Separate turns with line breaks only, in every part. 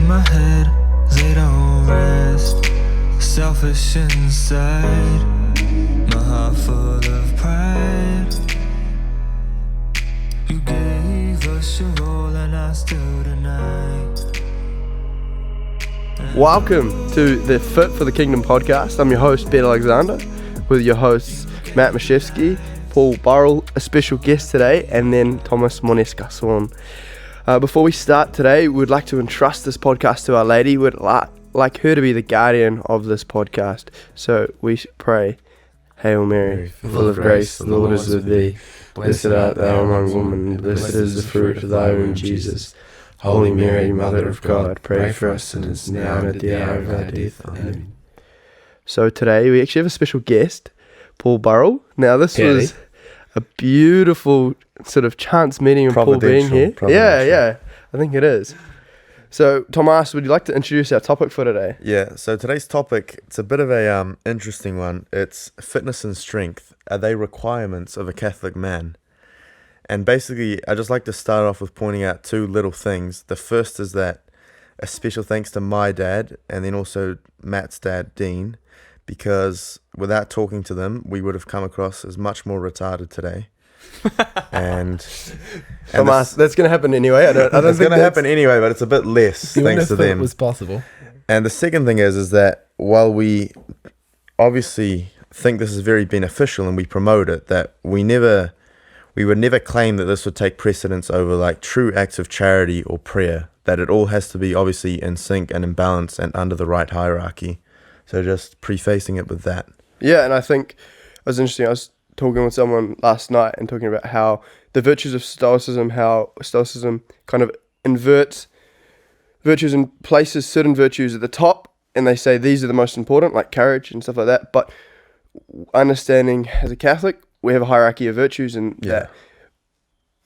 in my head, they don't rest. Selfish inside, my heart full of pride. You gave us your role and I still deny.
Welcome to the Fit for the Kingdom podcast. I'm your host, Ben Alexander, with your hosts, Matt Mashevsky, Paul Burrell, a special guest today, and then Thomas Monesca-Swan. Before we start today, we'd like to entrust this podcast to Our Lady. We'd like her to be the guardian of this podcast. So we pray, Hail Mary, full of grace, the Lord is with thee. Blessed art thou among women, and blessed is the fruit of thy womb, Jesus. Holy Mary, Mother of God, pray for us sinners now and at the hour of our death. Amen. So today we actually have a special guest, Paul Burrell. Now this was a beautiful sort of chance meeting of Paul being here. Yeah, I think it is. So Thomas, would you like to introduce our topic for today?
Yeah, so today's topic, it's a bit of a interesting one. It's fitness and strength. Are they requirements of a Catholic man? And basically, I just like to start off with pointing out two little things. The first is that a special thanks to my dad and then also Matt's dad, Dean, because without talking to them, we would have come across as much more retarded today. and
Thomas, that's going to happen anyway. I don't
it's going to happen anyway, but it's a bit less thanks to them.
It was possible.
And the second thing is that while we obviously think this is very beneficial and we promote it, that we would never claim that this would take precedence over like true acts of charity or prayer, that it all has to be obviously in sync and in balance and under the right hierarchy. So just prefacing it with that.
Yeah, and I think it was interesting. I was talking with someone last night and talking about how the virtues of Stoicism, how Stoicism kind of inverts virtues and places certain virtues at the top, and they say these are the most important, like courage and stuff like that. But understanding as a Catholic, we have a hierarchy of virtues, and that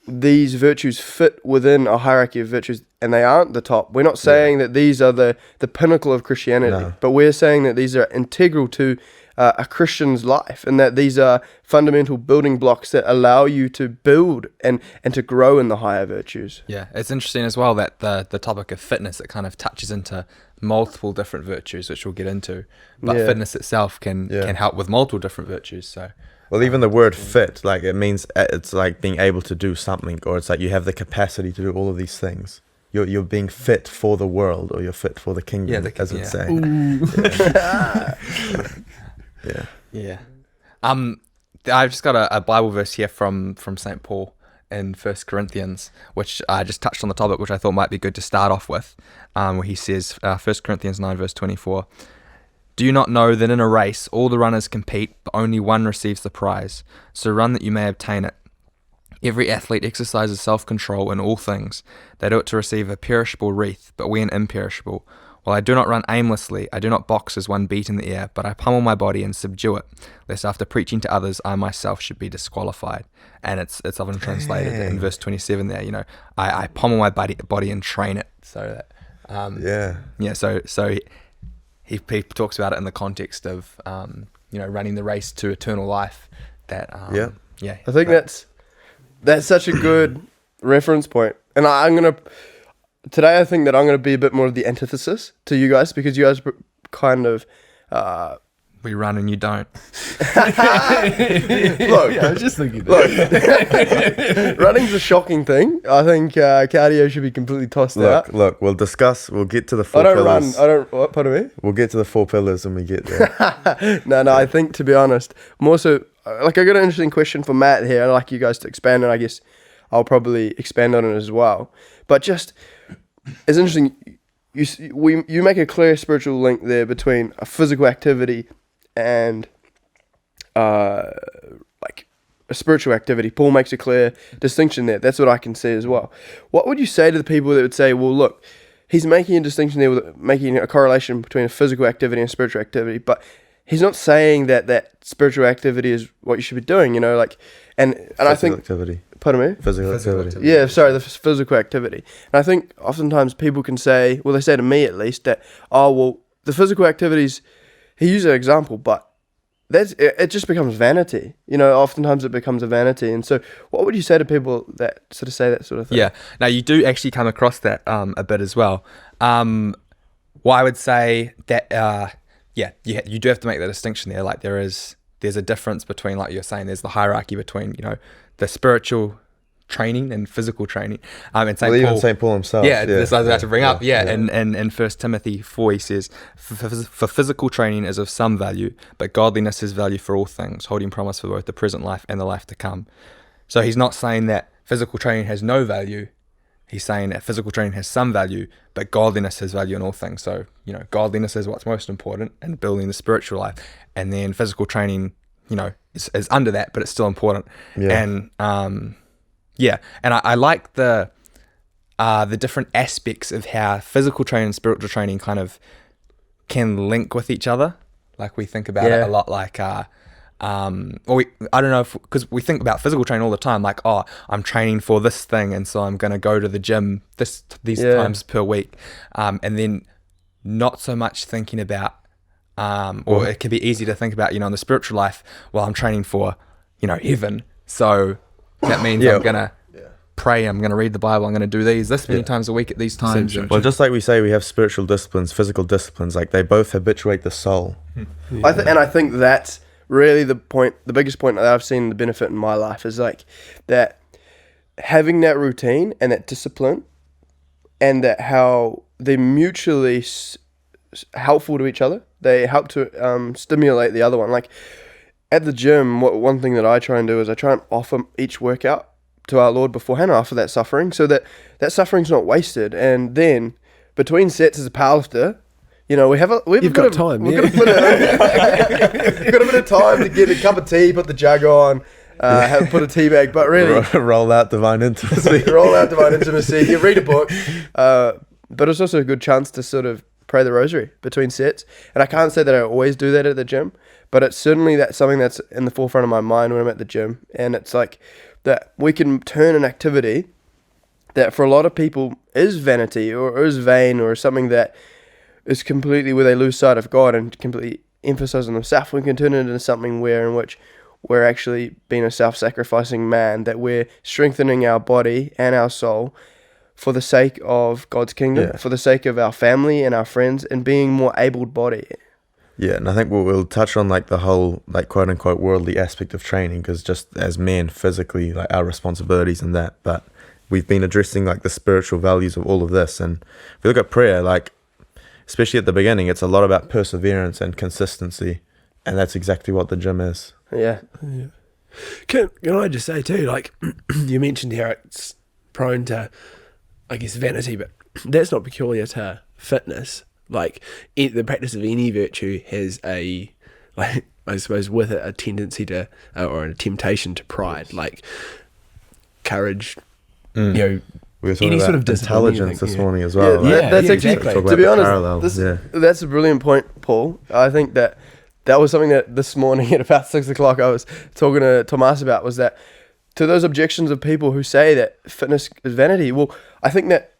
these virtues fit within a hierarchy of virtues, and they aren't the top. We're not saying that these are the pinnacle of Christianity, but we're saying that these are integral to a Christian's life, and that these are fundamental building blocks that allow you to build and to grow in the higher virtues.
Yeah, it's interesting as well that the topic of fitness, it kind of touches into multiple different virtues, which we'll get into, but fitness itself can help with multiple different virtues. So,
well, even the word fit, like it means it's like being able to do something, or it's like you have the capacity to do all of these things. You're being fit for the world, or you're fit for the kingdom, as it's saying. Yeah.
I've just got a Bible verse here from St. Paul in 1 Corinthians, which I just touched on the topic, which I thought might be good to start off with, where he says, 1 Corinthians 9 verse 24, "Do you not know that in a race all the runners compete, but only one receives the prize? So run that you may obtain it. Every athlete exercises self-control in all things. They do it to receive a perishable wreath, but we an imperishable. While I do not run aimlessly, I do not box as one beat in the air, but I pummel my body and subdue it, lest after preaching to others, I myself should be disqualified." And it's often translated in verse 27 there, I pummel my body and train it. So that, so he talks about it in the context of, running the race to eternal life. That,
I think that's such a good reference point. And today I think that I'm going to be a bit more of the antithesis to you guys, because you guys kind of...
we run and you don't.
Look,
I was just thinking that.
Running's a shocking thing. I think cardio should be completely tossed out.
Look, we'll get to the four pillars.
Pardon me?
We'll get to the four pillars when we get there.
No, I think, to be honest, more so, I got an interesting question for Matt here. I'd like you guys to expand, and I guess I'll probably expand on it as well. But just, it's interesting, you make a clear spiritual link there between a physical activity and like a spiritual activity. Paul makes a clear distinction there. That's what I can see as well. What would you say to the people that would say, well, look, he's making a distinction there, making a correlation between a physical activity and spiritual activity, but he's not saying that spiritual activity is what you should be doing, and I think
activity.
Pardon me?
Physical activity.
Yeah, sorry, the physical activity. And I think oftentimes people can say, well, they say to me at least, that, the physical activities, he used an example, but it just becomes vanity. Oftentimes it becomes a vanity. And so what would you say to people that sort of say that sort of thing?
Yeah. Now, you do actually come across that a bit as well. Well, I would say that you do have to make the distinction there. Like there's a difference between, like you're saying, there's the hierarchy between the spiritual training and physical training. And
St. Paul himself.
This I was about to bring up. In 1 Timothy 4, he says, for physical training is of some value, but godliness is value for all things, holding promise for both the present life and the life to come. So he's not saying that physical training has no value. He's saying that physical training has some value, but godliness has value in all things. So, godliness is what's most important in building the spiritual life. And then physical training, is under that, but it's still important.
Yeah.
And, and I like the different aspects of how physical training and spiritual training kind of can link with each other. Like we think about it a lot, like, I don't know, because we think about physical training all the time, like, oh, I'm training for this thing, and so I'm going to go to the gym these times per week, and then not so much thinking about, or it can be easy to think about, in the spiritual life, well, I'm training for, heaven, so that means I'm going to pray, I'm going to read the Bible, I'm going to do this many times a week at these times.
Well, just like we say, we have spiritual disciplines, physical disciplines, like they both habituate the soul.
I think that's really the biggest point that I've seen the benefit in my life is like that having that routine and that discipline, and that how they're mutually helpful to each other. They help to stimulate the other one. Like at the gym, one thing that I try and do is I try and offer each workout to our Lord beforehand after that suffering, so that suffering's not wasted. And then between sets as a powerlifter, we've got a bit of time to get a cup of tea, put the jug on, put a tea bag, but really
roll out divine intimacy.
Read a book, but it's also a good chance to sort of pray the rosary between sets. And I can't say that I always do that at the gym, but it's certainly something that's in the forefront of my mind when I'm at the gym. And it's like that we can turn an activity that for a lot of people is vanity or is vain or something that is completely where they lose sight of God and completely emphasize on themselves. We can turn it into something in which we're actually being a self-sacrificing man, that we're strengthening our body and our soul for the sake of God's kingdom, for the sake of our family and our friends, and being more able-bodied.
Yeah, and I think we'll touch on like the whole like quote unquote worldly aspect of training, because just as men physically, like our responsibilities and that, but we've been addressing like the spiritual values of all of this. And if you look at prayer, like especially at the beginning, it's a lot about perseverance and consistency, and that's exactly what the gym is.
Yeah.
Can I just say too, like you mentioned how it's prone to, I guess, vanity, but that's not peculiar to fitness. Like the practice of any virtue has I suppose with it a tendency to, or a temptation to pride, like courage,
We were talking
any
about
sort of
intelligence this morning as well.
That's
exactly.
To be honest, that's a brilliant point, Paul. I think that was something that this morning at about 6 o'clock I was talking to Tomas about, was that to those objections of people who say that fitness is vanity. Well, I think that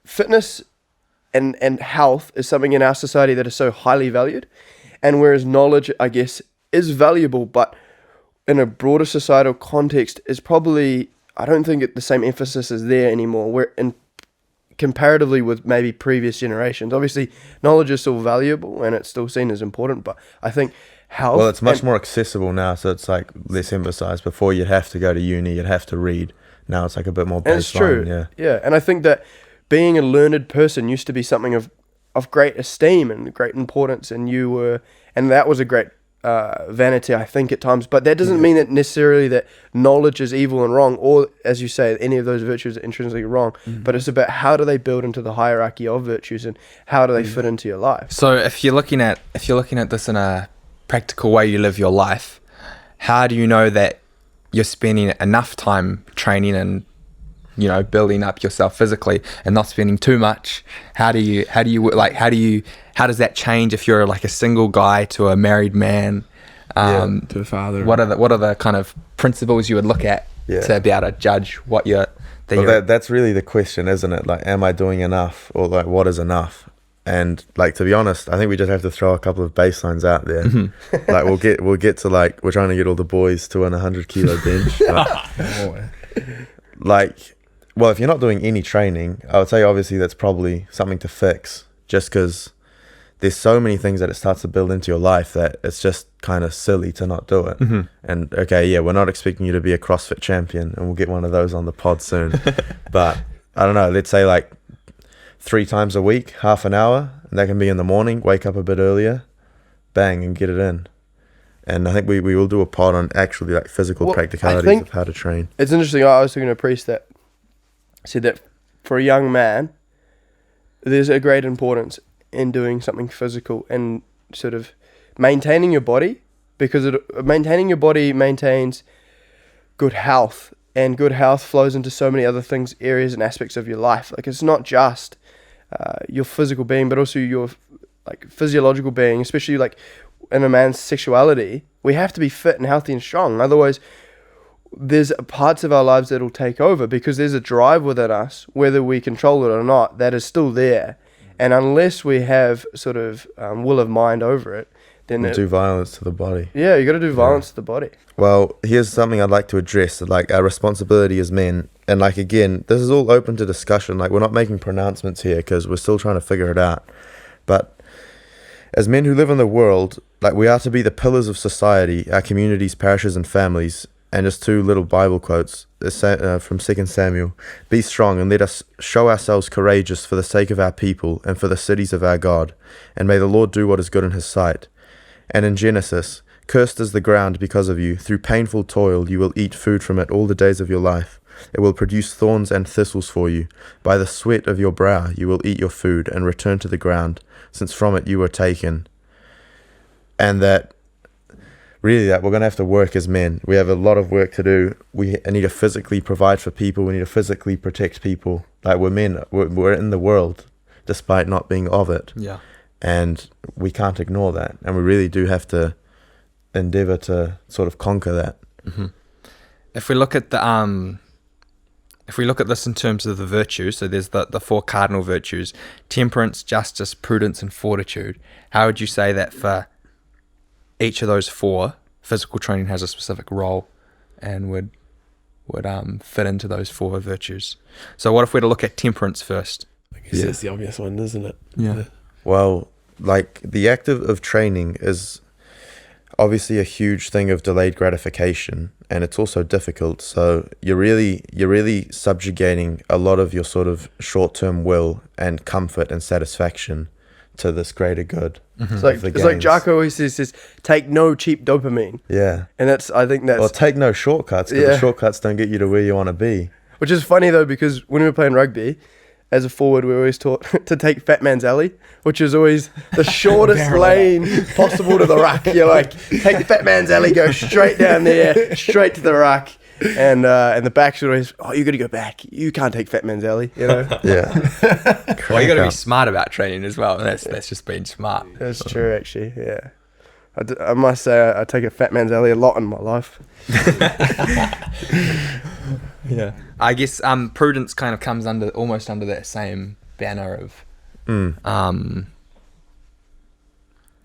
fitness and health is something in our society that is so highly valued, and whereas knowledge, I guess, is valuable, but in a broader societal context is probably, I don't think the same emphasis is there anymore. We're in comparatively with maybe previous generations. Obviously, knowledge is still valuable and it's still seen as important, but I think health...
Well, it's much more accessible now, so it's like less emphasized. Before you'd have to go to uni, you'd have to read. Now it's like a bit more baseline.
It's true. Yeah, and I think that being a learned person used to be something of great esteem and great importance, and that was a great vanity, I think, at times. But that doesn't mean that necessarily that knowledge is evil and wrong, or, as you say, any of those virtues are intrinsically wrong. But it's about how do they build into the hierarchy of virtues, and how do they fit into your life.
So if you're looking at this in a practical way, you live your life, how do you know that you're spending enough time training and building up yourself physically and not spending too much? How does that change if you're like a single guy to a married man,
to a father?
What are the kind of principles you would look at to be able to judge what
that's really the question, isn't it? Like, am I doing enough, or like what is enough? And like, to be honest, I think we just have to throw a couple of baselines out there. Like we'll get to like, we're trying to get all the boys to an 100 kilo bench. Like well, if you're not doing any training, I would say obviously that's probably something to fix, just because there's so many things that it starts to build into your life that it's just kind of silly to not do it. And okay, yeah, we're not expecting you to be a CrossFit champion, and we'll get one of those on the pod soon. But I don't know, let's say like 3 times a week, half an hour, and that can be in the morning, wake up a bit earlier, bang, and get it in. And I think we will do a pod on actually like physical practicalities of how to train.
It's interesting. I was talking to a priest that said that for a young man, there's a great importance in doing something physical and sort of maintaining your body, because maintaining your body maintains good health, and good health flows into so many other things, areas and aspects of your life. Like, it's not just your physical being, but also your like physiological being, especially like in a man's sexuality. We have to be fit and healthy and strong, otherwise there's parts of our lives that'll take over, because there's a drive within us, whether we control it or not, that is still there. And unless we have sort of will of mind over it, then
do violence to the body.
Yeah, you got to do violence to the body.
Well, here's something I'd like to address, like our responsibility as men. And like, again, this is all open to discussion. Like, we're not making pronouncements here because we're still trying to figure it out. But as men who live in the world, like, we are to be the pillars of society, our communities, parishes and families. And just 2 little Bible quotes from 2 Samuel. Be strong and let us show ourselves courageous for the sake of our people and for the cities of our God. And may the Lord do what is good in his sight. And in Genesis, cursed is the ground because of you. Through painful toil you will eat food from it all the days of your life. It will produce thorns and thistles for you. By the sweat of your brow you will eat your food and return to the ground, since from it you were taken. And that really, that we're going to have to work as men. We have a lot of work to do. We need to physically provide for people. We need to physically protect people. Like, we're men. We're in the world, despite not being of it.
Yeah.
And we can't ignore that. And we really do have to endeavor to sort of conquer that.
If we look at the if we look at this in terms of the virtues, so there's the 4 cardinal virtues: temperance, justice, prudence, and fortitude. How would you say that for each of those 4, physical training has a specific role and would fit into those 4 virtues? So what if we were to look at temperance first?
I guess that's the obvious one, isn't it?
Yeah.
Well, like, the act of training is obviously a huge thing of delayed gratification, and it's also difficult. So you're really subjugating a lot of your sort of short-term will and comfort and satisfaction to this greater good.
It's like Jocko always says, take no cheap dopamine.
Yeah.
And I think that's...
Well, take no shortcuts, because the shortcuts don't get you to where you want to be.
Which is funny, though, because when we were playing rugby, as a forward, we were always taught to take Fat Man's Alley, which is always the shortest lane possible to the ruck. You're like, take the Fat Man's Alley, go straight down there, straight to the ruck. And the backs are always, you got to go back. You can't take Fat Man's Alley, you know?
Yeah.
Well, you got to be smart about training as well. That's just being smart.
That's true, actually, yeah. I must say, I take a Fat Man's Alley a lot in my life.
Yeah. I guess prudence kind of comes almost under that same banner of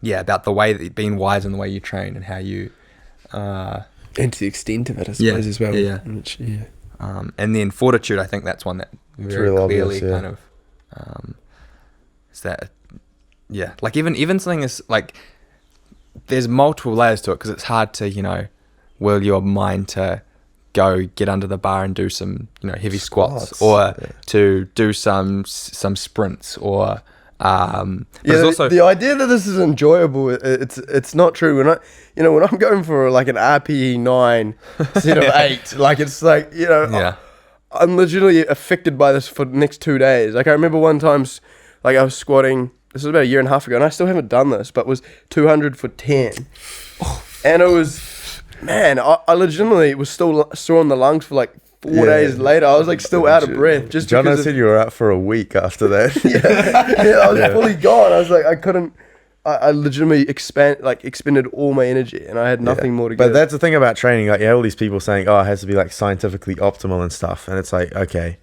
about the way that being wise in the way you train and how you
and to the extent of it, I suppose, as well.
Yeah.
Which,
and then fortitude, I think that's one that very clearly kind of is that like even something is like there's multiple layers to it, because it's hard to will your mind to go get under the bar and do some heavy squats or to do some sprints or
also the idea that this is enjoyable, it's not true. When when I'm going for like an RPE 9 set of 8, like it's like I'm legitimately affected by this for the next 2 days. Like, I remember one time, like, I was squatting, this was about a year and a half ago, and I still haven't done this, but was 200 for 10. And it was, man, I legitimately was still sore in the lungs for like 4 days later. I was like still out of breath. Just
John said you were out for a week after that.
I was fully gone. I was like, I couldn't. I legitimately expended all my energy, and I had nothing more to give.
But that's the thing about training. Like, you have all these people saying, "Oh, it has to be like scientifically optimal and stuff," and it's like, okay.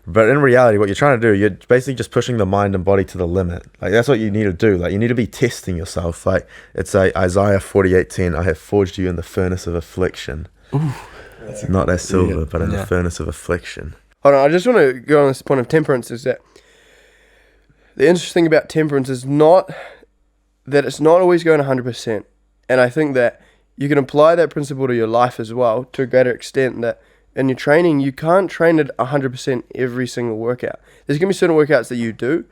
But in reality, what you're trying to do, you're basically just pushing the mind and body to the limit. Like, that's what you need to do. Like, you need to be testing yourself. Like, it's Isaiah 48:10. I have forged you in the furnace of affliction. Ooh. It's not as silver, but in the furnace of affliction.
Hold on, I just want to go on this point of temperance. Is that the interesting thing about temperance is not that it's not always going 100%, and I think that you can apply that principle to your life as well to a greater extent. That in your training, you can't train at 100% every single workout. There's gonna be certain workouts that you do,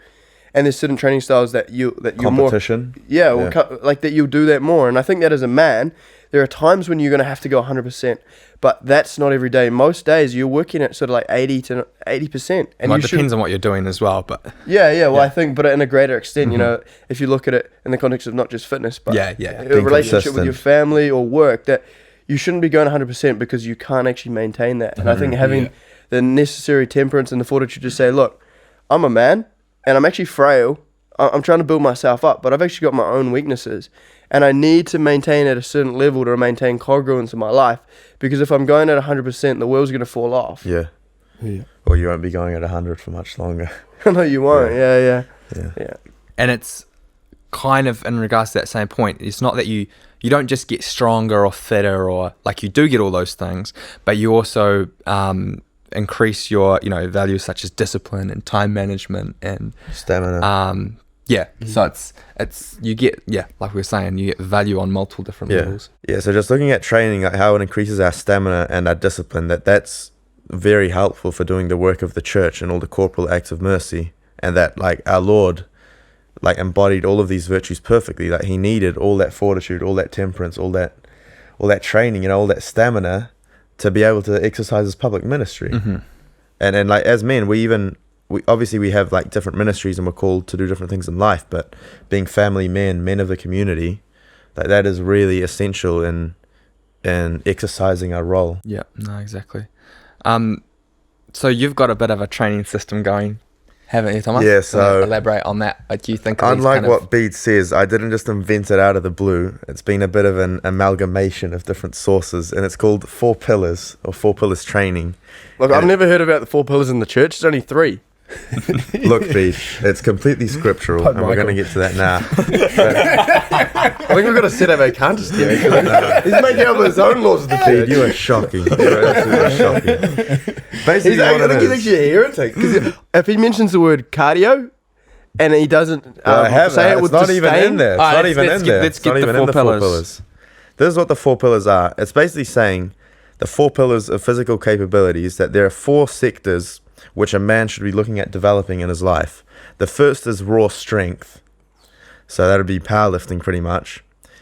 and there's certain training styles that you're
Competition.
more like that you'll do that more. And I think that as a man, there are times when you're gonna have to go 100%, but that's not every day. Most days you're working at sort of like 80%, and
Well, it depends on what you're doing as well, but
I think, but in a greater extent, you know, if you look at it in the context of not just fitness, but
Yeah.
a
Being
relationship with
consistent.
your family or work, that you shouldn't be going 100% because you can't actually maintain that. And I think having the necessary temperance and the fortitude to say, look, I'm a man and I'm actually frail. I'm trying to build myself up, but I've actually got my own weaknesses, and I need to maintain at a certain level to maintain congruence in my life, because if I'm going at 100%, the wheel's going to fall off.
Yeah. Or you won't be going at 100 for much longer.
No, you won't. Yeah.
and it's kind of in regards to that same point. It's not that you don't just get stronger or fitter, or like, you do get all those things, but you also increase your values such as discipline and time management and
Stamina.
so it's you get like we were saying, you get value on multiple different levels.
So just looking at training, like how it increases our stamina and our discipline, that's very helpful for doing the work of the church and all the corporal acts of mercy, and that like our Lord like embodied all of these virtues perfectly. Like he needed all that fortitude, all that temperance, all that training, all that stamina to be able to exercise his public ministry. And like as men, we obviously have like different ministries and we're called to do different things in life, but being family men of the community, that is really essential in exercising our role.
Yeah, no, exactly. So you've got a bit of a training system going, haven't you, Thomas?
Yeah, so
elaborate on that. Like, do you think of these
unlike
kind of-
what Bede says, I didn't just invent it out of the blue. It's been a bit of an amalgamation of different sources, and it's called 4 Pillars or 4 Pillars Training.
Look, I've never heard about the 4 pillars in the church. There's only 3.
Look, Bede, it's completely scriptural, and we're going to get to that now.
I think we've got to set up a contest here. He's making up his own laws of the
Bede,
church.
you are shocking. You are absolutely shocking. Basically,
I
what
think
it
he's
is.
actually a heretic. Because if he mentions the word cardio and he doesn't
I have
say
that.
it
It's
with
not even
disdain,
in there. It's
Alright,
not even
let's
in
get-
there.
let's
It's not
get the
even
4
in the 4
pillars.
pillars. This is what the 4 pillars are. It's basically saying the 4 pillars of physical capabilities, that there are 4 sectors which a man should be looking at developing in his life. The first is raw strength. So that would be powerlifting pretty much.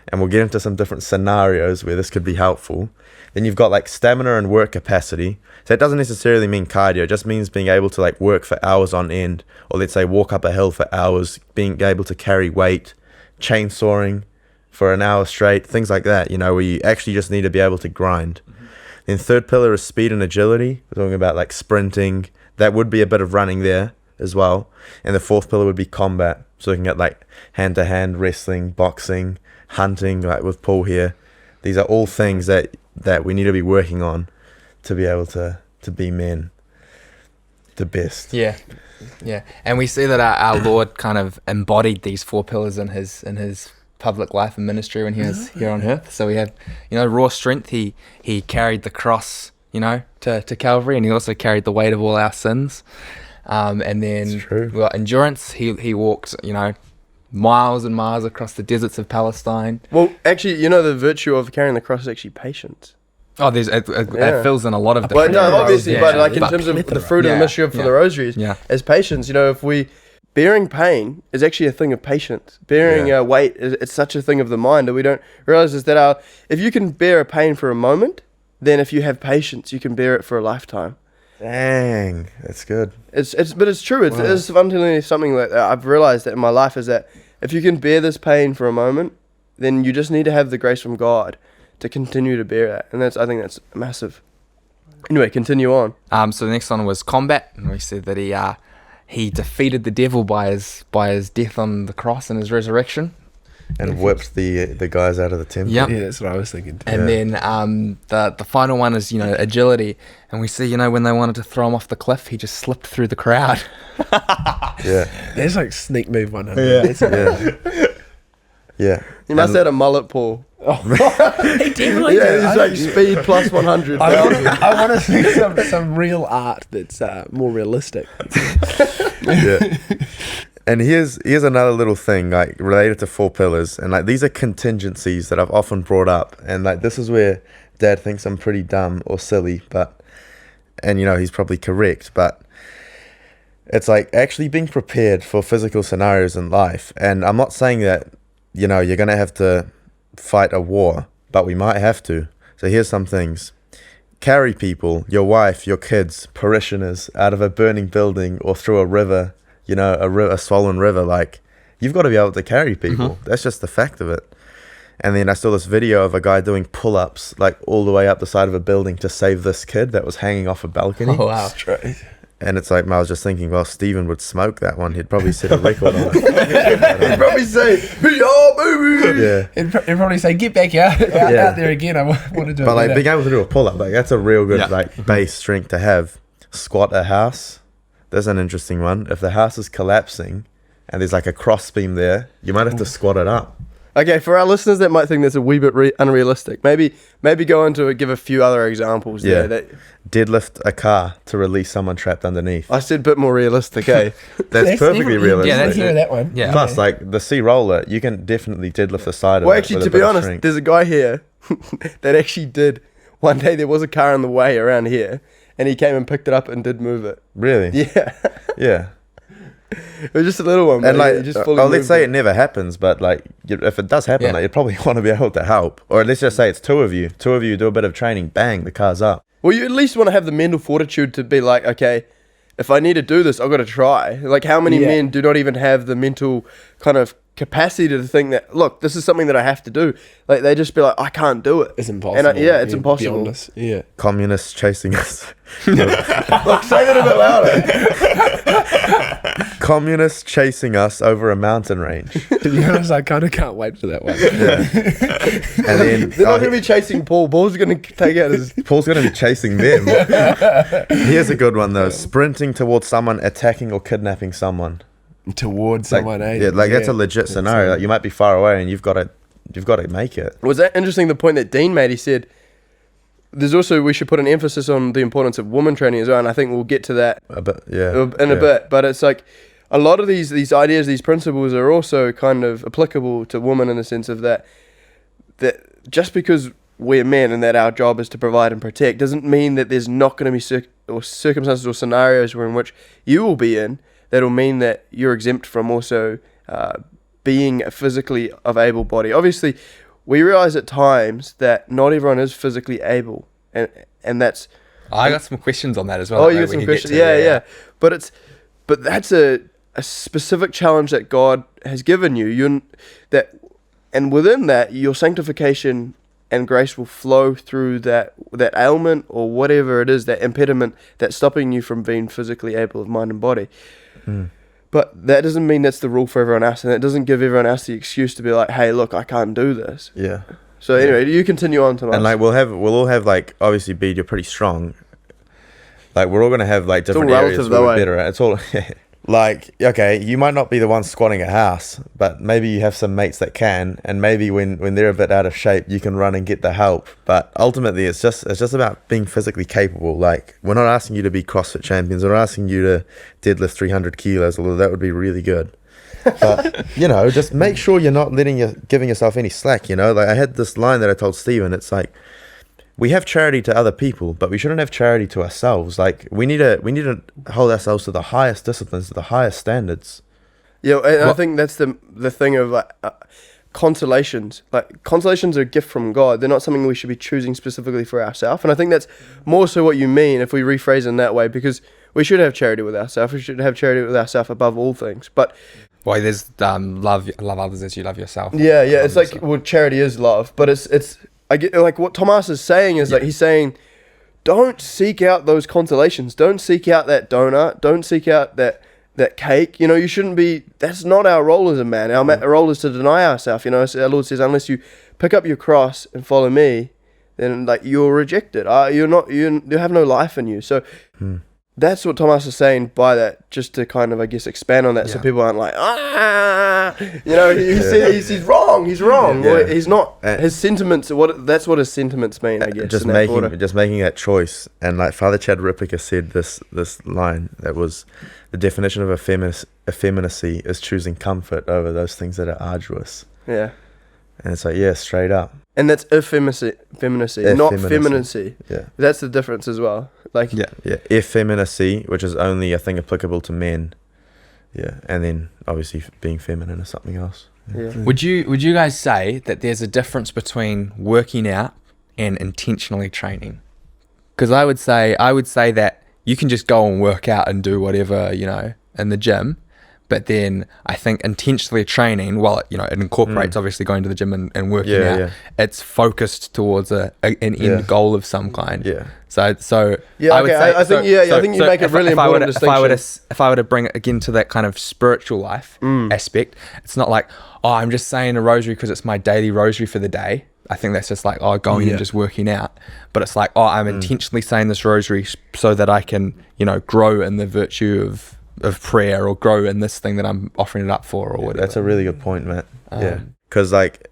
And we'll get into some different scenarios where this could be helpful. Then you've got like stamina and work capacity. So it doesn't necessarily mean cardio. It just means being able to like work for hours on end, or let's say walk up a hill for hours, being able to carry weight, chainsawing for an hour straight, things like that, where you actually just need to be able to grind. Then third pillar is speed and agility. We're talking about like sprinting. That would be a bit of running there as well. And the fourth pillar would be combat. So looking at like hand-to-hand wrestling, boxing, hunting, like with Paul here. These are all things that we need to be working on to be able to be men, the best.
Yeah, and we see that our Lord kind of embodied these 4 pillars in his public life and ministry when he was here on earth. So we have, raw strength. He carried the cross, to Calvary, and he also carried the weight of all our sins. And then
It's true.
we got endurance. He walked, miles and miles across the deserts of Palestine.
well, actually, the virtue of carrying the cross is actually patience.
Oh, it fills in a lot of
Well,
different.
no, obviously,
Yeah.
but like in
But
terms of the
plethora.
fruit of the
Yeah,
mystery for
yeah.
the rosaries,
Yeah.
as patience, if we bearing pain is actually a thing of patience. Bearing
Yeah.
weight it's such a thing of the mind that we don't realize is that if you can bear a pain for a moment, then if you have patience, you can bear it for a lifetime.
Dang, that's good.
But it's true. It's fundamentally something that I've realized that in my life is that if you can bear this pain for a moment, then you just need to have the grace from God to continue to bear that, and I think that's massive. Anyway, continue on.
So the next one was combat, and we said that he defeated the devil by his death on the cross and his resurrection.
And whipped the guys out of the temple.
Yep.
Yeah, that's what I was thinking too.
And then the final one is agility, and we see when they wanted to throw him off the cliff, he just slipped through the crowd.
Yeah.
That's like sneak move 100.
Yeah. Yeah.
You must have had a mullet, Paul.
He definitely
Yeah,
did.
it's like speed plus 100.
I want to see some real art that's more realistic.
Yeah. And here's another little thing, like related to 4 pillars, and like these are contingencies that I've often brought up, and like this is where Dad thinks I'm pretty dumb or silly, and he's probably correct, but it's like actually being prepared for physical scenarios in life. And I'm not saying that you're gonna have to fight a war, but we might have to. So here's some things: carry people, your wife, your kids, parishioners out of a burning building or through a river. A swollen river. Like, you've got to be able to carry people. That's just the fact of it. And then I saw this video of a guy doing pull-ups, like all the way up the side of a building to save this kid that was hanging off a balcony.
Oh wow!
And it's like, I was just thinking, well, Stephen would smoke that one. He'd probably set a record on it.
He'd probably say, baby.
Yeah.
He'd probably say, "Get back out there again. I want to do it."
But like
later."
being able to do a pull-up, like that's a real good like base strength to have. Squat a house. There's an interesting one. If the house is collapsing and there's like a cross beam there, you might have to squat it up.
Okay, for our listeners that might think that's a wee bit unrealistic, maybe go into it, give a few other examples there. That
Deadlift a car to release someone trapped underneath.
I said a bit more realistic, eh?
That's perfectly
definitely-
realistic.
Yeah, let's hear that one.
Yeah.
Plus, like the C roller, you can definitely deadlift the side of
Well,
it.
actually,
with a
to
bit
be
of
honest,
strength.
there's a guy here that actually did. One day there was a car in the way around here, and he came and picked it up and did move it.
Really?
Yeah.
Yeah.
It was just a little one,
And
but he
like,
just fully
let's
moved
say
it.
it never happens, but like, if it does happen,
Yeah.
like, you'd probably want to be able to help. Or let's just say it's 2 of you. 2 of you do a bit of training, bang, the car's up.
Well, you at least want to have the mental fortitude to be like, okay, if I need to do this, I've got to try. Like, how many men do not even have the mental kind of capacity to think that, look, this is something that I have to do. Like, they just be like, I can't do it.
It's impossible.
It's impossible.
beyond us. Yeah.
Communists chasing us.
Look, say that a bit louder.
Communists chasing us over a mountain range.
To be honest, I kind of can't wait for that one.
And then
They're not going to be chasing Paul. Paul's going to take out his...
Paul's going to be chasing them. Here's a good one though: sprinting towards someone, attacking or kidnapping someone.
Towards
Like,
someone, eh?
yeah, like that's a legit scenario. Like, you might be far away and you've got to make it.
Was that interesting, the point that Dean made? He said, there's also, we should put an emphasis on the importance of woman training as well, and I think we'll get to that
A bit, yeah.
in a bit. But it's like, a lot of these ideas, these principles are also kind of applicable to women in the sense of that just because we're men and that our job is to provide and protect doesn't mean that there's not going to be circumstances or scenarios in which you will be in that'll mean that you're exempt from also being physically of able body. Obviously, we realize at times that not everyone is physically able, and that's...
I got some questions on that as well.
Oh,
that
you
maybe
got
we
some
can
questions.
get to,
Yeah. But that's a specific challenge that God has given you. And within that, your sanctification and grace will flow through that ailment or whatever it is, that impediment that's stopping you from being physically able of mind and body. But that doesn't mean that's the rule for everyone else, and it doesn't give everyone else the excuse to be like, hey, look, I can't do this.
Yeah.
So anyway, you continue on, Tomas.
And like we'll all have like, obviously, Bede, you're pretty strong. Like we're all gonna have like different
all
areas
relative
where
though,
we're
eh?
better at. It's all like, okay, you might not be the one squatting a house, but maybe you have some mates that can, and maybe when they're a bit out of shape, you can run and get the help. But ultimately, it's just about being physically capable. Like, we're not asking you to be CrossFit champions. We're not asking you to deadlift 300 kilos, although that would be really good. But just make sure you're not giving yourself any slack. Like I had this line that I told Stephen. It's like, we have charity to other people, but we shouldn't have charity to ourselves. Like we need to hold ourselves to the highest disciplines, to the highest standards.
Yeah, and I think that's the thing of like consolations. Like consolations are a gift from God. They're not something we should be choosing specifically for ourselves. And I think that's more so what you mean if we rephrase it in that way, because we should have charity with ourselves. We should have charity with ourselves above all things. But
Well, there's love others as you love yourself.
yeah, it's like, well, charity is love, but it's I get like what Tomas is saying is like he's saying, don't seek out those consolations. Don't seek out that donut. Don't seek out that cake. You shouldn't be. That's not our role as a man. Our role is to deny ourselves. So our Lord says, unless you pick up your cross and follow me, then like you're rejected. You have no life in you. So that's what Thomas is saying by that, just to kind of, I guess, expand on that, so people aren't like, he's wrong, he's wrong.
Yeah.
Or he's not, his sentiments, that's what his sentiments mean, I guess.
Just making that choice. And like Father Chad Rippiker said this line that was, the definition of effeminacy is choosing comfort over those things that are arduous.
Yeah.
And it's like, yeah, straight up.
And that's effeminacy, not feminacy.
Yeah.
That's the difference as well. Like,
yeah. Effeminacy, which is only, I think, applicable to men. Yeah. And then obviously being feminine is something else.
Yeah.
Would you guys say that there's a difference between working out and intentionally training? Because I would say that you can just go and work out and do whatever, in the gym. But then I think intentionally training, while it incorporates obviously going to the gym and working out, it's focused towards an end goal of some kind.
Yeah.
So
yeah,
I would say,
I think you make a really important distinction.
If I were to bring it again to that kind of spiritual life aspect, it's not like, I'm just saying a rosary because it's my daily rosary for the day. I think that's just like, going and just working out. But it's like, I'm intentionally saying this rosary so that I can, grow in the virtue of prayer, or grow in this thing that I'm offering it up for, or whatever.
That's a really good point, Matt. Yeah. Because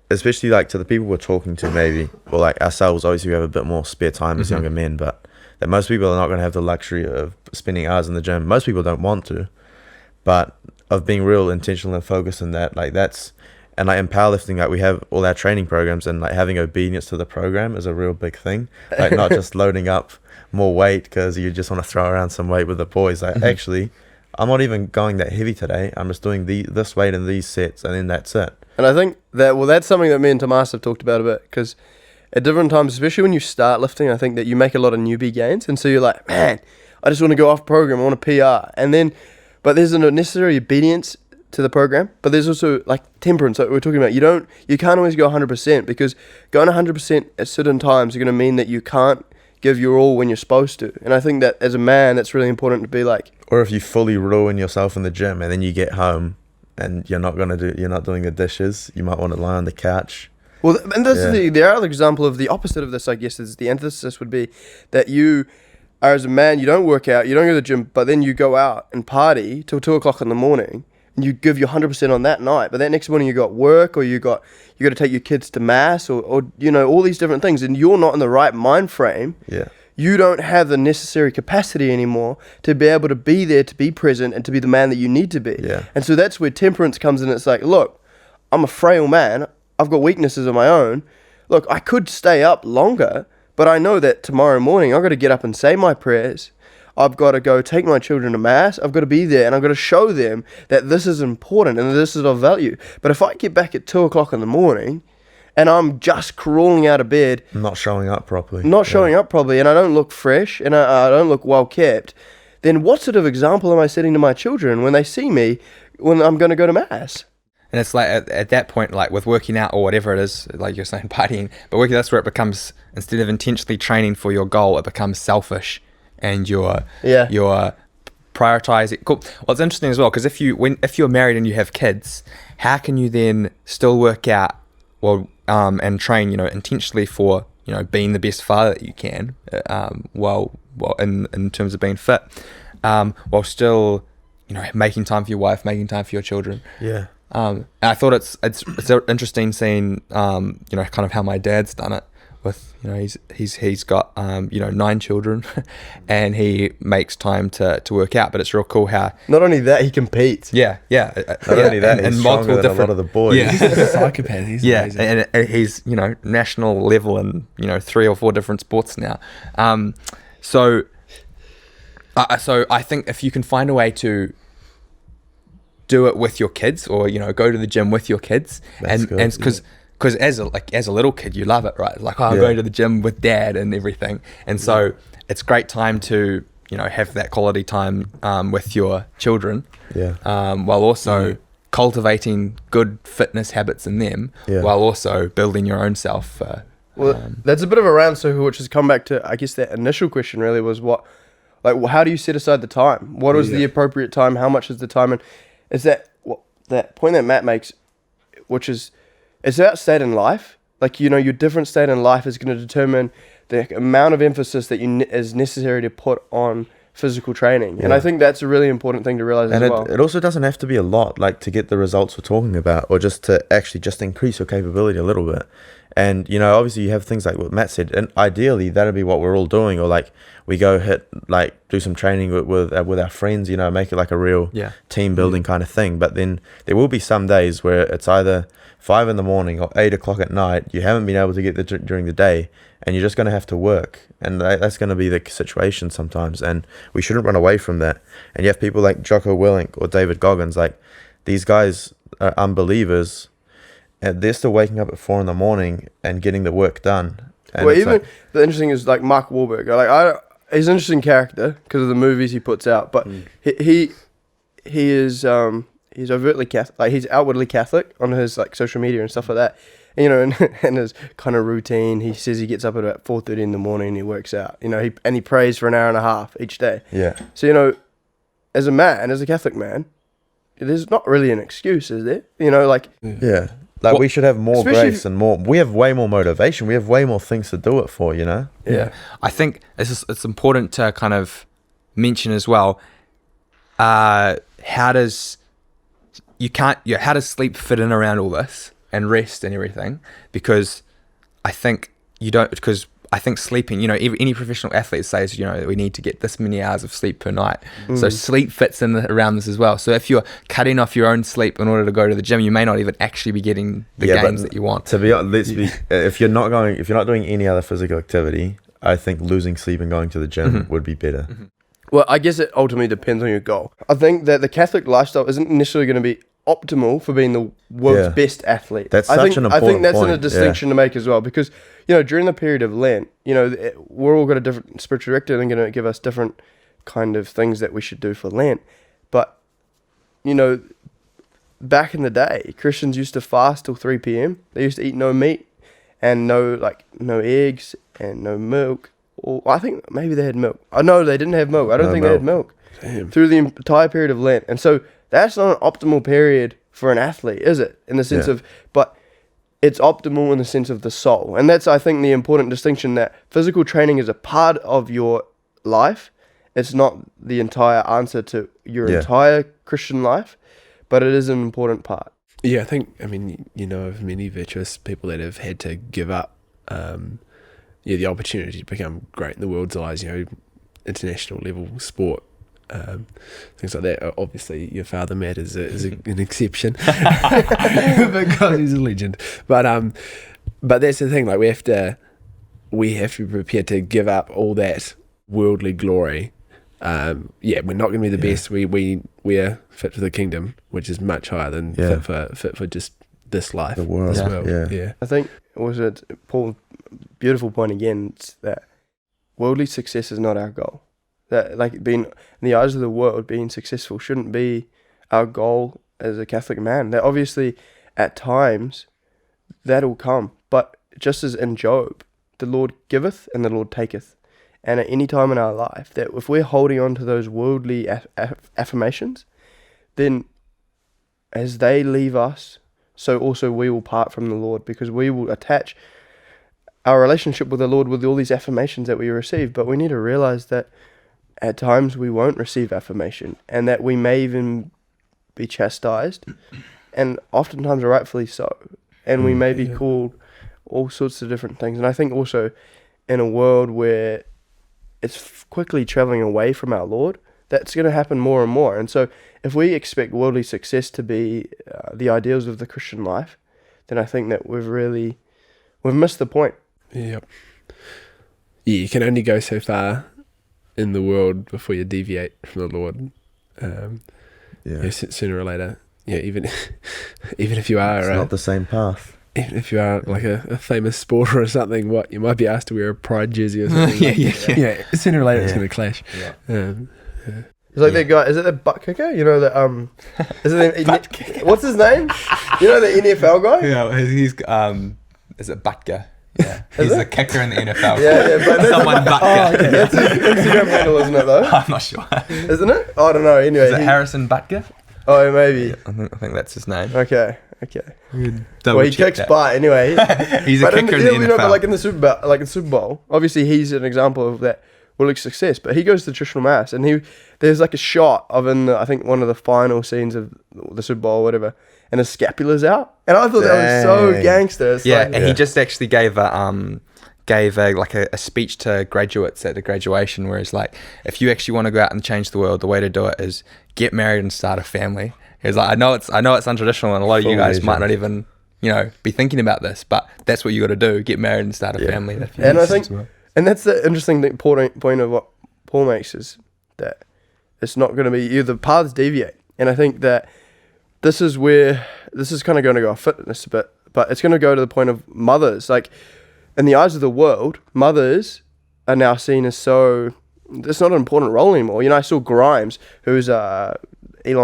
especially to the people we're talking to, maybe, or like ourselves, obviously we have a bit more spare time as younger men, but that most people are not going to have the luxury of spending hours in the gym. Most people don't want to, but of being real intentional and focused in that, and in powerlifting, we have all our training programs, and having obedience to the program is a real big thing. Not just loading up more weight because you just want to throw around some weight with the boys. Actually, I'm not even going that heavy today. I'm just doing this weight in these sets, and then that's it.
And I think that's something that me and Tomas have talked about a bit, because at different times, especially when you start lifting, I think that you make a lot of newbie gains, and so you're like, man, I just want to go off program, I want a PR, but there's a necessary obedience to the program, but there's also temperance, like we're talking about. You can't always go 100%, because going 100% at certain times are going to mean that you can't give your all when you're supposed to. And I think that as a man, that's really important to be like.
Or if you fully ruin yourself in the gym and then you get home and you're not doing the dishes, you might want to lie on the couch.
Well, and that's the other example of the opposite of this, I guess, is the antithesis would be that you are, as a man, you don't work out, you don't go to the gym, but then you go out and party till 2 o'clock in the morning, and you give your 100% on that night, but that next morning you got work, or you got to take your kids to mass, or all these different things, and you're not in the right mind frame.
Yeah.
You don't have the necessary capacity anymore to be able to be there, to be present, and to be the man that you need to be.
Yeah.
And so that's where temperance comes in. It's like, look, I'm a frail man. I've got weaknesses of my own. Look, I could stay up longer, but I know that tomorrow morning I've got to get up and say my prayers. I've got to go take my children to mass. I've got to be there, and I've got to show them that this is important and this is of value. But if I get back at 2 o'clock in the morning and I'm just crawling out of bed,
not showing up properly,
and I don't look fresh, and I don't look well kept, then what sort of example am I setting to my children when they see me when I'm going to go to mass?
And it's like at that point, with working out or whatever it is, like you're saying, partying, but that's where it becomes, instead of intentionally training for your goal, it becomes selfish, and you're prioritizing. Cool. Well, it's interesting as well, because if you're married and you have kids, how can you then still work out and train intentionally for being the best father that you can, while in terms of being fit, while still making time for your wife, making time for your children.
Yeah.
And I thought it's interesting seeing kind of how my dad's done it with he's got 9 children and he makes time to work out, but it's real cool how
not only that he competes.
Not
only that, he's multiple different, a lot of the boys.
He's a psychopath. He's amazing.
And he's national level in 3 or 4 different sports now. So I think if you can find a way to do it with your kids, or go to the gym with your kids, and because as a little kid you love it, right? Like, I'm going to the gym with dad and everything, and so it's great time to have that quality time with your children, while also cultivating good fitness habits in them, while also building your own self.
That's a bit of a round circle, which has come back to, I guess, that initial question really was how do you set aside the time? What is the appropriate time? How much is the time? And is that point that Matt makes, which is, it's about state in life. Your different state in life is going to determine the amount of emphasis that is necessary to put on physical training. And
Yeah.
I think that's a really important thing to realize
And
as well.
it also doesn't have to be a lot, like to get the results we're talking about, or just to actually just increase your capability a little bit. And, you know, obviously you have things like what Matt said, and ideally that'd be what we're all doing, or like we go do some training with our friends, you know, make it like a real team building kind of thing. But then there will be some days where it's either 5 a.m. or 8 o'clock at night, you haven't been able to get there during the day, and you're just going to have to work. And that's going to be the situation sometimes, and we shouldn't run away from that. And you have people like Jocko Willink or David Goggins, like these guys are unbelievers, and they're still waking up at 4 a.m. and getting the work done. And
Well, even the interesting is like Mark Wahlberg. He's an interesting character because of the movies he puts out, but he is he's overtly Catholic. Like he's outwardly Catholic on his like social media and stuff like that. And, you know, and his kind of routine. He says he gets up at about 4:30 in the morning and he works out. You know, he prays for an hour and a half each day.
Yeah.
So, you know, as a man, as a Catholic man, there's not really an excuse, is there? You know, like
Yeah. Like we should have more
especially
grace and more. We have way more motivation. We have way more things to do it for. You know.
yeah.
I think it's important to kind of mention as well. How does sleep fit in around all this and rest and everything? Because I think sleeping, you know, any professional athlete says, you know, we need to get this many hours of sleep per night. So sleep fits in around this as well. So if you're cutting off your own sleep in order to go to the gym, you may not even actually be getting the gains that you want.
To be honest, if you're not doing any other physical activity, I think losing sleep and going to the gym would be better.
Well, I guess it ultimately depends on your goal. I think that the Catholic lifestyle isn't necessarily going to be optimal for being the world's best athlete.
That's
I
such
think,
an
I think
important
that's
point.
a distinction to make as well, because, you know, during the period of Lent, you know, we're all got a different spiritual director and going to give us different kind of things that we should do for Lent. But, you know, back in the day, Christians used to fast till 3 p.m. They used to eat no meat and no eggs and no milk. Or I think maybe they had milk. Oh, no, they didn't have milk. I don't think they had milk.
Damn.
Through the entire period of Lent. And so that's not an optimal period for an athlete, is it? In the sense of, but it's optimal in the sense of the soul. And that's, I think, the important distinction, that physical training is a part of your life. It's not the entire answer to your entire Christian life, but it is an important part.
Yeah, I mean, you know of many virtuous people that have had to give up the opportunity to become great in the world's eyes, you know, international level sport, things like that. Obviously, your father, Matt, is an exception because he's a legend. But that's the thing. Like we have to be prepared to give up all that worldly glory. We're not going to be the best. We are fit for the kingdom, which is much higher than fit for just this life,
The world.
as well.
Yeah.
I think also Paul, beautiful point again, it's that worldly success is not our goal. That like being in the eyes of the world, being successful shouldn't be our goal as a Catholic man. That obviously at times that'll come, but just as in Job, the Lord giveth and the Lord taketh. And at any time in our life, that if we're holding on to those worldly affirmations, then as they leave us, so also we will part from the Lord, because we will attach our relationship with the Lord with all these affirmations that we receive. But we need to realize that at times we won't receive affirmation, and that we may even be chastised, and oftentimes rightfully so. And we may be called all sorts of different things. And I think also in a world where it's quickly traveling away from our Lord, that's going to happen more and more. And so if we expect worldly success to be the ideals of the Christian life, then I think that we've missed the point.
Yep. Yeah, you can only go so far in the world before you deviate from the Lord. Sooner or later. Yeah, even if you are
It's not the same path.
even if you are like a famous sporter or something, you might be asked to wear a Pride jersey or something. Yeah. Sooner or later it's going to clash.
Yeah. It's like that guy. Is it the butt kicker? You know that is it what's his name? You know the NFL guy?
Yeah, he's is it Butker? Yeah, he's the kicker in the NFL.
Yeah, but
Someone Butker.
okay. That's his Instagram handle, isn't it? Though,
I'm not sure.
isn't it? I don't know. Anyway,
Is it Harrison Butker?
Oh, maybe.
I think that's his name.
Okay.
Double
Well, he
check
kicks
that.
butt anyway.
He's a kicker in the NFL.
But like in the Super Bowl, obviously he's an example of that. will look success. But he goes to the traditional mass, and there's like a shot of I think one of the final scenes of the Super Bowl or whatever, and his scapula's out, and I thought that was so gangster. It's
Yeah,
like,
and he just actually gave a speech to graduates at the graduation, where he's like, if you actually want to go out and change the world, the way to do it is get married and start a family. He's like, I know it's untraditional, and a lot of you guys might not even be thinking about this, but that's what you got to do: get married and start a family.
And I think, and that's the interesting point of what Paul makes, is that it's not going to be the paths deviate, and I think that this is kind of going to go off fitness a bit, but it's going to go to the point of mothers. Like, in the eyes of the world, mothers are now seen as so, it's not an important role anymore. I saw Grimes, who's Elon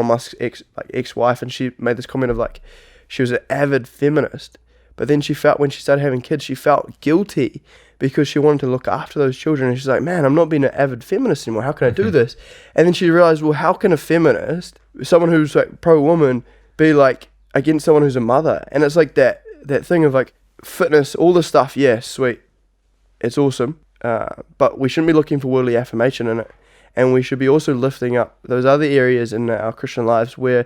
Musk's ex-wife, and she made this comment of like, she was an avid feminist, but then when she started having kids, she felt guilty because she wanted to look after those children, and she's like, man, I'm not being an avid feminist anymore. How can I do this? And then she realized, well, how can a feminist, someone who's like pro-woman, be like against someone who's a mother? And it's like that thing of like fitness, all the stuff, yeah, sweet, it's awesome, but we shouldn't be looking for worldly affirmation in it, and we should be also lifting up those other areas in our Christian lives where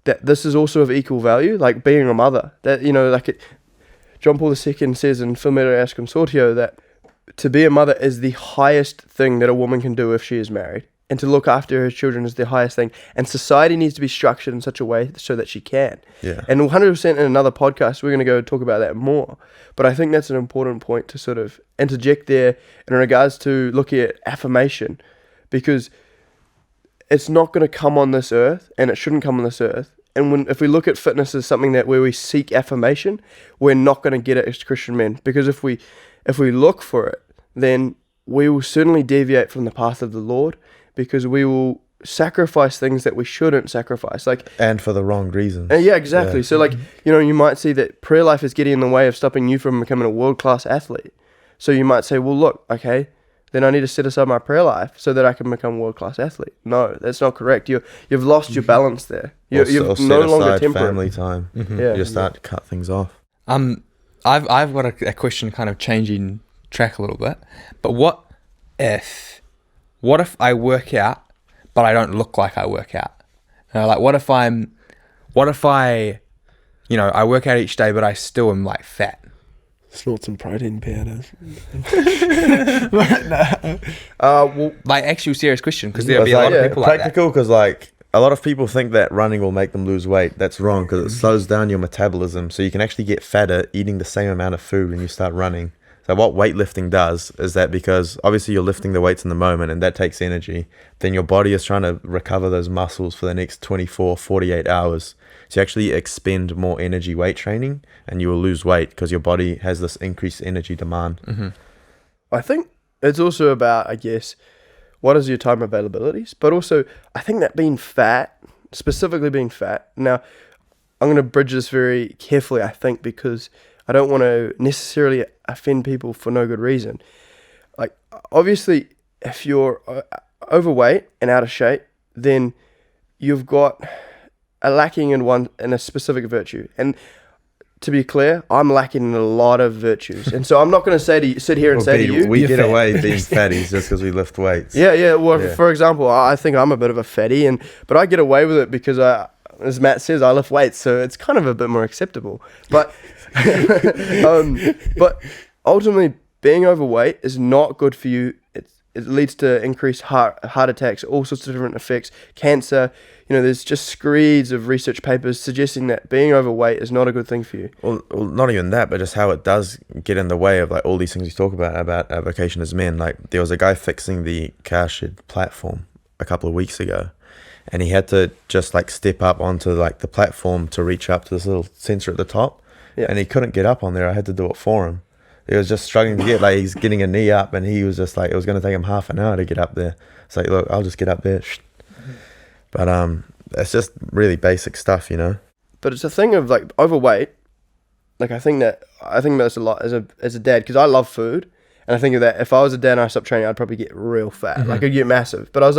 that this is also of equal value, like being a mother. That John Paul II says in Familiaris Consortio that to be a mother is the highest thing that a woman can do if she is married, and to look after her children is the highest thing. And society needs to be structured in such a way so that she can.
Yeah.
And 100% in another podcast, we're going to go talk about that more. But I think that's an important point to sort of interject there in regards to looking at affirmation, because it's not going to come on this earth, and it shouldn't come on this earth. And if we look at fitness as something where we seek affirmation, we're not going to get it as Christian men. Because if we look for it, then we will certainly deviate from the path of the Lord, because we will sacrifice things that we shouldn't sacrifice.
And for the wrong reasons.
Yeah, exactly. Yeah. So you might see that prayer life is getting in the way of stopping you from becoming a world-class athlete. So you might say, well, look, okay, then I need to set aside my prayer life so that I can become a world-class athlete. No, that's not correct. You've lost your balance there. You're no longer temperate.
Family time.
Yeah.
You start to cut things off.
I've got a question, kind of changing track a little bit. But what if I work out, but I don't look like I work out? What if I work out each day, but I still am like fat?
Snort some protein powder.
Actual serious question, because there'll be a lot of people like that.
Practical, because a lot of people think that running will make them lose weight. That's wrong, because it slows down your metabolism, so you can actually get fatter eating the same amount of food when you start running. So what weightlifting does is that, because obviously you're lifting the weights in the moment and that takes energy, then your body is trying to recover those muscles for the next 24, 48 hours. So you actually expend more energy weight training, and you will lose weight because your body has this increased energy demand.
Mm-hmm.
I think it's also about, I guess, what is your time availabilities, but also I think that specifically being fat. Now, I'm going to bridge this very carefully, I think, because I don't want to necessarily offend people for no good reason. Obviously, if you're overweight and out of shape, then you've got a lacking in a specific virtue. And to be clear, I'm lacking in a lot of virtues. And so I'm not going to sit here and say to you,
we get away being fatties just because we lift weights.
Yeah. Well, for example, I think I'm a bit of a fatty, but I get away with it because as Matt says, I lift weights, so it's kind of a bit more acceptable. But but ultimately, being overweight is not good for you. It leads to increased heart attacks, all sorts of different effects, cancer. There's just screeds of research papers suggesting that being overweight is not a good thing for you.
Well, not even that, but just how it does get in the way of all these things you talk about our vocation as men. There was a guy fixing the cowshed platform a couple of weeks ago, and he had to just step up onto the platform to reach up to this little sensor at the top.
Yeah.
And he couldn't get up on there. I had to do it for him. He was just struggling to get, he's getting a knee up, and he was just it was going to take him half an hour to get up there. It's look, I'll just get up there. But it's just really basic stuff,
But it's a thing of overweight. I think that's a lot as a dad, because I love food, and I think of that if I was a dad and I stopped training, I'd probably get real fat.
Mm-hmm.
I'd get massive. But I was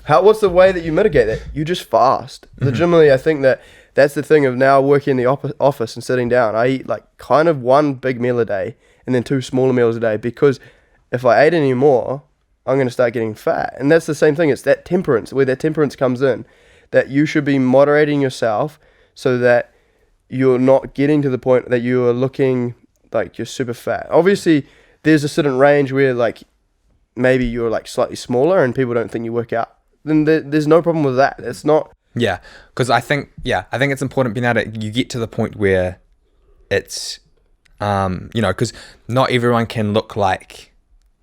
what's the way that you mitigate that? You just fast.
Mm-hmm.
Legitimately, I think that's the thing of now working in the office and sitting down. I eat kind of one big meal a day and then 2 smaller meals a day, because if I ate any more, I'm going to start getting fat. And that's the same thing. It's that temperance, where that temperance comes in, that you should be moderating yourself so that you're not getting to the point that you are looking like you're super fat. Obviously, there's a certain range where like maybe you're like slightly smaller and people don't think you work out. Then there's no problem with that. It's not.
Yeah, because I think it's important being able to, you get to the point where it's, because not everyone can look like,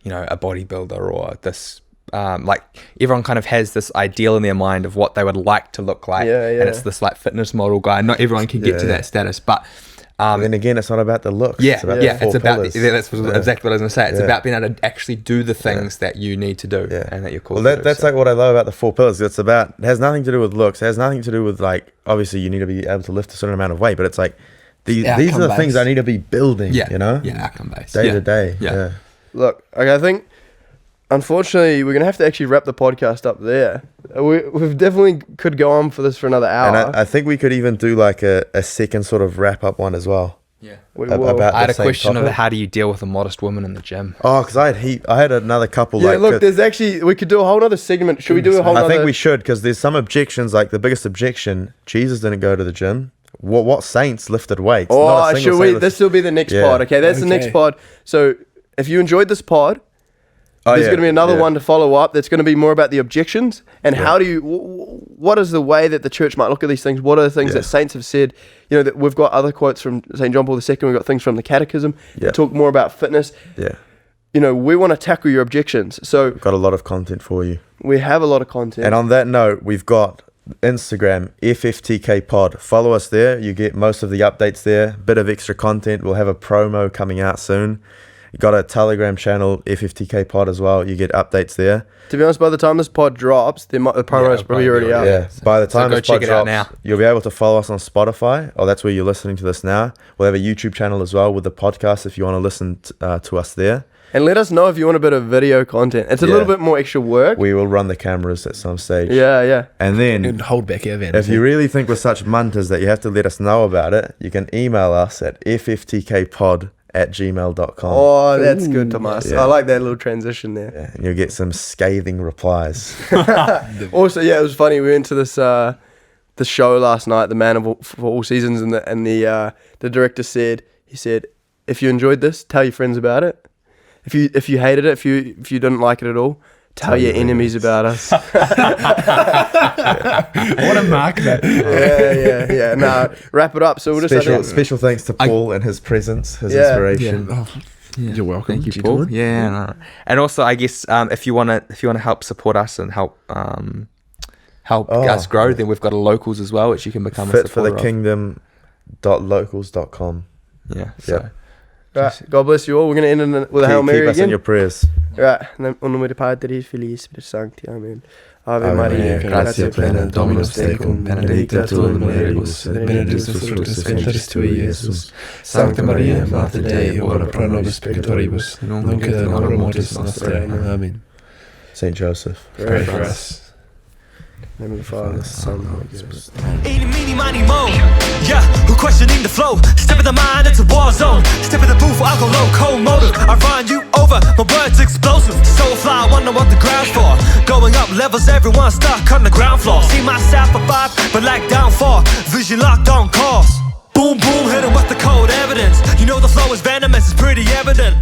a bodybuilder or this, like everyone kind of has this ideal in their mind of what they would like to look like. And it's this like fitness model guy. Not everyone can get to that status, but
then again, it's not about the looks.
Yeah,
it's about
that's exactly what I was going to say. It's about being able to actually do the things that you need to do and that you're called to do.
That's like what I love about the 4 pillars. It has nothing to do with looks. It has nothing to do with like, obviously you need to be able to lift a certain amount of weight, but it's like these are the things I need to be building. Yeah,
outcome based,
day to day. Yeah.
Look, I think unfortunately we're gonna have to actually wrap the podcast up there. We've definitely could go on for this for another hour.
And I think we could even do like a second sort of wrap up one as well.
Yeah.
About
I had
the
a
same
question
topic.
of how do you deal with a modest woman in the gym?
Oh, because I had another couple.
Yeah,
like,
look, there's actually, we could do a whole other segment. Should we do a whole other?
I think we should, because there's some objections. Like the biggest objection, Jesus didn't go to the gym. What saints lifted weights? Not a single
should we?
saint
This will be the next pod. Okay, that's the next pod. So if you enjoyed this pod, there's going to be another one to follow up that's going to be more about the objections and how do you, what is the way that the church might look at these things? What are the things that saints have said? That we've got other quotes from St. John Paul II, we've got things from the Catechism that talk more about fitness.
Yeah.
We want to tackle your objections. So
We've got a lot of content for you.
we have a lot of content.
And on that note, we've got Instagram, FFTK Pod. Follow us there. You get most of the updates there. Bit of extra content. We'll have a promo coming out soon. You got a Telegram channel, FFTK Pod as well. You get updates there.
To be honest, by the time this pod drops, the promo is probably already out.
Yeah. By the time
go
this pod
check it out
drops,
now.
you'll be able to follow us on Spotify. Or that's where you're listening to this now. We'll have a YouTube channel as well with the podcast if you want to listen to us there.
And let us know if you want a bit of video content. It's a little bit more extra work.
We will run the cameras at some stage.
Yeah.
And then,
And hold back our vanity.
if you really think we're such munters that you have to let us know about it, you can email us at fftkpod@gmail.com.
Oh, that's good, Tomas.
Yeah.
I like that little transition there.
Yeah, and you'll get some scathing replies.
Also, it was funny. We went to this the show last night, The Man for All Seasons, and the director said, if you enjoyed this, tell your friends about it. If you hated it, if you didn't like it at all, tell your enemies about us.
What a marketer.
Yeah. No, wrap it up. So we'll just
Special thanks to Paul and his presence, his inspiration.
Oh, you're welcome.
Thank you, Paul. Yeah, no. And also, I guess if you wanna help support us and help us grow, then we've got a locals as well, which you can become a supporter of.
fitforthekingdom.locals.com.
Yeah. So.
Right, God bless you all. We're going to end with a Hail Mary
Keep us
again.
in your prayers.
Right. In nome del Padre, Filii e Spiritus Sancti. Amen. Ave
Ave
Maria,
Maria,
gratia plena, Dominus tecum, benedicta tu in mulieribus, et benedictus fructus ventris tui, Iesus. Sancta Maria, Mater Dei, ora pro nobis peccatoribus, nunc et in hora mortis nostrae. Amen.
St. Joseph.
Pray for us. In the name of the Father, the Son, and the Holy Spirit.
Eeny, meeny, miny, mo. Yeah, who questioning the flow? Step in the mind, it's a war zone. Step in the booth, I'll go locomotive. I run you over, my words explosive. So fly, I wonder what the ground's for. Going up levels, everyone stuck on the ground floor. See myself above, but like downfall. Vision locked on course. Boom, boom, hit 'em with the cold evidence. You know the flow is venomous, it's pretty evident.